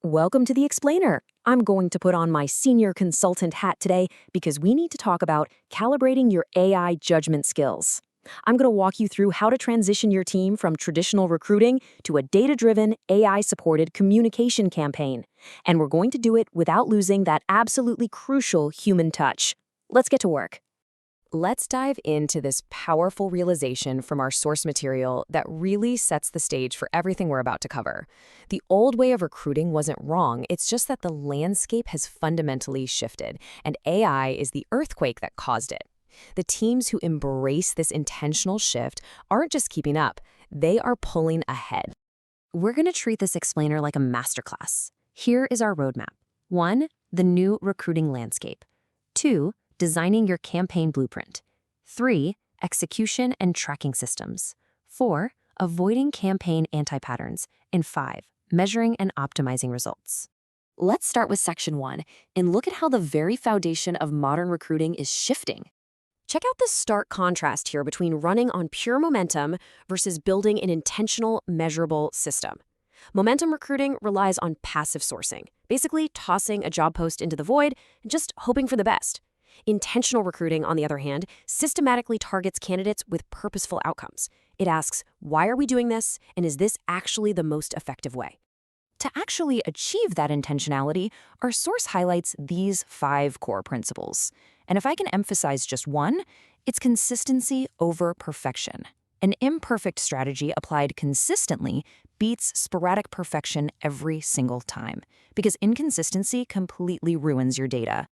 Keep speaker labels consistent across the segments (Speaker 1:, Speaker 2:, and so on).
Speaker 1: Welcome to the Explainer. I'm going to put on my senior consultant hat today because we need to talk about calibrating your AI judgment skills. I'm going to walk you through how to transition your team from traditional recruiting to a data-driven, AI-supported communication campaign. And we're going to do it without losing that absolutely crucial human touch. Let's get to work. Let's dive into this powerful realization from our source material that really sets the stage for everything we're about to cover. The old way of recruiting wasn't wrong, it's just that the landscape has fundamentally shifted, and AI is the earthquake that caused it. The teams who embrace this intentional shift aren't just keeping up, they are pulling ahead. We're going to treat this explainer like a masterclass. Here is our roadmap. 1. The new recruiting landscape. 2. Designing your campaign blueprint. 3. Execution and tracking systems. 4. Avoiding campaign anti-patterns. And 5. Measuring and optimizing results. Let's start with section 1 and look at how the very foundation of modern recruiting is shifting. Check out the stark contrast here between running on pure momentum versus building an intentional, measurable system. Momentum recruiting relies on passive sourcing, basically tossing a job post into the void and just hoping for the best. Intentional recruiting, on the other hand, systematically targets candidates with purposeful outcomes. It asks, why are we doing this, and is this actually the most effective way? To actually achieve that intentionality, our source highlights these 5 core principles. And if I can emphasize just one, it's consistency over perfection. An imperfect strategy applied consistently beats sporadic perfection every single time, because inconsistency completely ruins your data.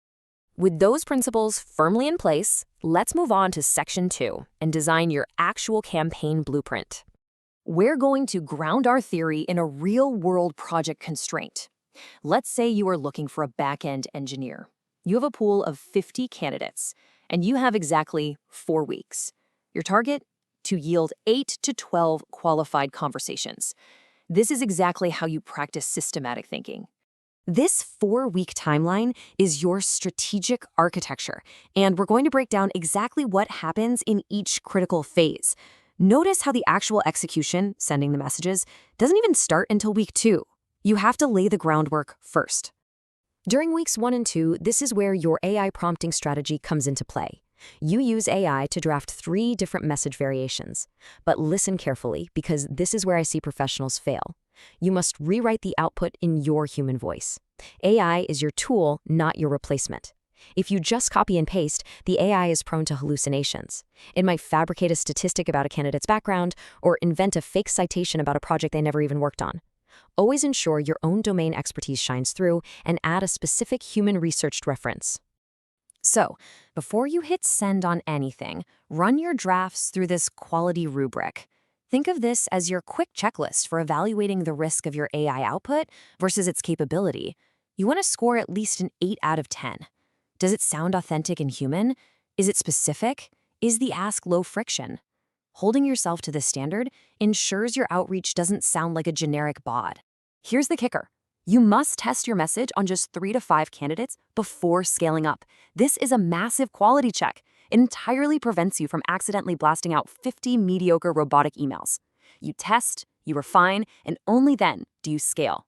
Speaker 1: With those principles firmly in place, let's move on to section 2 and design your actual campaign blueprint. We're going to ground our theory in a real-world project constraint. Let's say you are looking for a back-end engineer. You have a pool of 50 candidates, and you have exactly 4 weeks. Your target? To yield 8 to 12 qualified conversations. This is exactly how you practice systematic thinking. This 4-week timeline is your strategic architecture, and we're going to break down exactly what happens in each critical phase. Notice how the actual execution, sending the messages, doesn't even start until week 2. You have to lay the groundwork first. During weeks 1 and 2, this is where your AI prompting strategy comes into play. You use AI to draft 3 different message variations. But listen carefully, because this is where I see professionals fail. You must rewrite the output in your human voice. AI is your tool, not your replacement. If you just copy and paste, the AI is prone to hallucinations. It might fabricate a statistic about a candidate's background or invent a fake citation about a project they never even worked on. Always ensure your own domain expertise shines through and add a specific human-researched reference. So, before you hit send on anything, run your drafts through this quality rubric. Think of this as your quick checklist for evaluating the risk of your AI output versus its capability. You want to score at least an 8 out of 10. Does it sound authentic and human? Is it specific? Is the ask low friction? Holding yourself to this standard ensures your outreach doesn't sound like a generic bot. Here's the kicker. You must test your message on just 3 to 5 candidates before scaling up. This is a massive quality check. It entirely prevents you from accidentally blasting out 50 mediocre robotic emails. You test, you refine, and only then do you scale.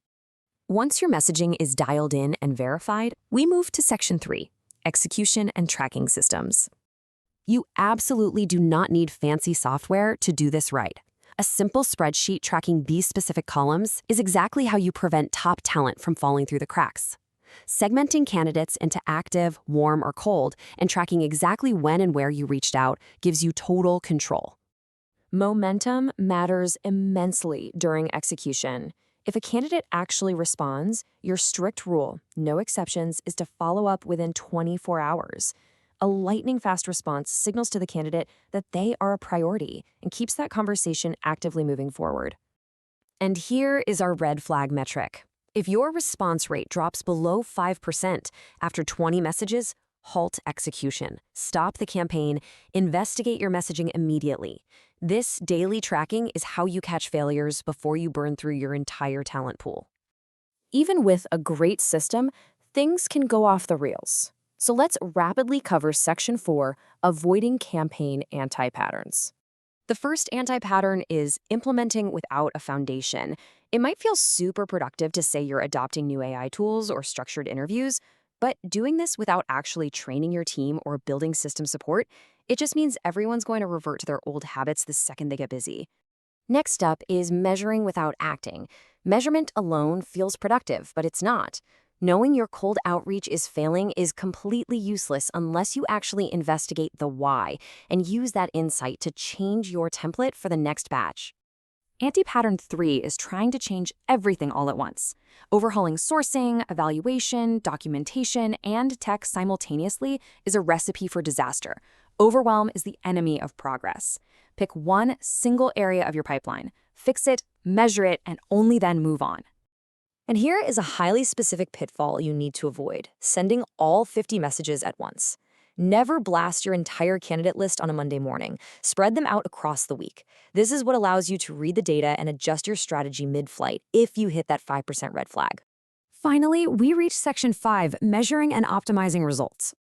Speaker 1: Once your messaging is dialed in and verified, we move to section 3, execution and tracking systems. You absolutely do not need fancy software to do this right. A simple spreadsheet tracking these specific columns is exactly how you prevent top talent from falling through the cracks. Segmenting candidates into active, warm, or cold, and tracking exactly when and where you reached out gives you total control. Momentum matters immensely during execution. If a candidate actually responds, your strict rule, no exceptions, is to follow up within 24 hours. A lightning-fast response signals to the candidate that they are a priority and keeps that conversation actively moving forward. And here is our red flag metric. If your response rate drops below 5% after 20 messages, halt execution. Stop the campaign. Investigate your messaging immediately. This daily tracking is how you catch failures before you burn through your entire talent pool. Even with a great system, things can go off the rails. So let's rapidly cover section 4, avoiding campaign anti-patterns. The first anti-pattern is implementing without a foundation. It might feel super productive to say you're adopting new AI tools or structured interviews, but doing this without actually training your team or building system support, it just means everyone's going to revert to their old habits the second they get busy. Next up is measuring without acting. Measurement alone feels productive, but it's not. Knowing your cold outreach is failing is completely useless unless you actually investigate the why and use that insight to change your template for the next batch. Anti-pattern 3 is trying to change everything all at once. Overhauling sourcing, evaluation, documentation, and tech simultaneously is a recipe for disaster. Overwhelm is the enemy of progress. Pick one single area of your pipeline, fix it, measure it, and only then move on. And here is a highly specific pitfall you need to avoid: sending all 50 messages at once. Never blast your entire candidate list on a Monday morning. Spread them out across the week. This is what allows you to read the data and adjust your strategy mid-flight if you hit that 5% red flag. Finally, we reach section 5, measuring and optimizing results.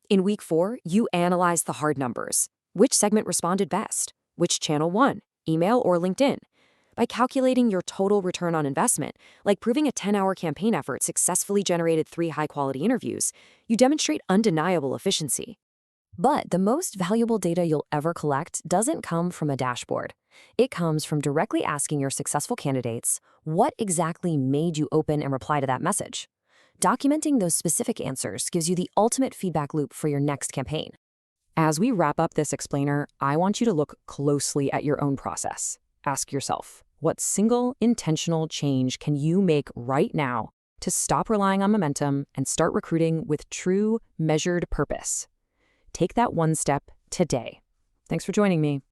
Speaker 1: In week 4, you analyze the hard numbers. Which segment responded best? Which channel won? Email or LinkedIn? By calculating your total return on investment, like proving a 10-hour campaign effort successfully generated 3 high-quality interviews, you demonstrate undeniable efficiency. But the most valuable data you'll ever collect doesn't come from a dashboard. It comes from directly asking your successful candidates, what exactly made you open and reply to that message? Documenting those specific answers gives you the ultimate feedback loop for your next campaign. As we wrap up this explainer, I want you to look closely at your own process. Ask yourself, what single intentional change can you make right now to stop relying on momentum and start recruiting with true, measured purpose? Take that one step today. Thanks for joining me.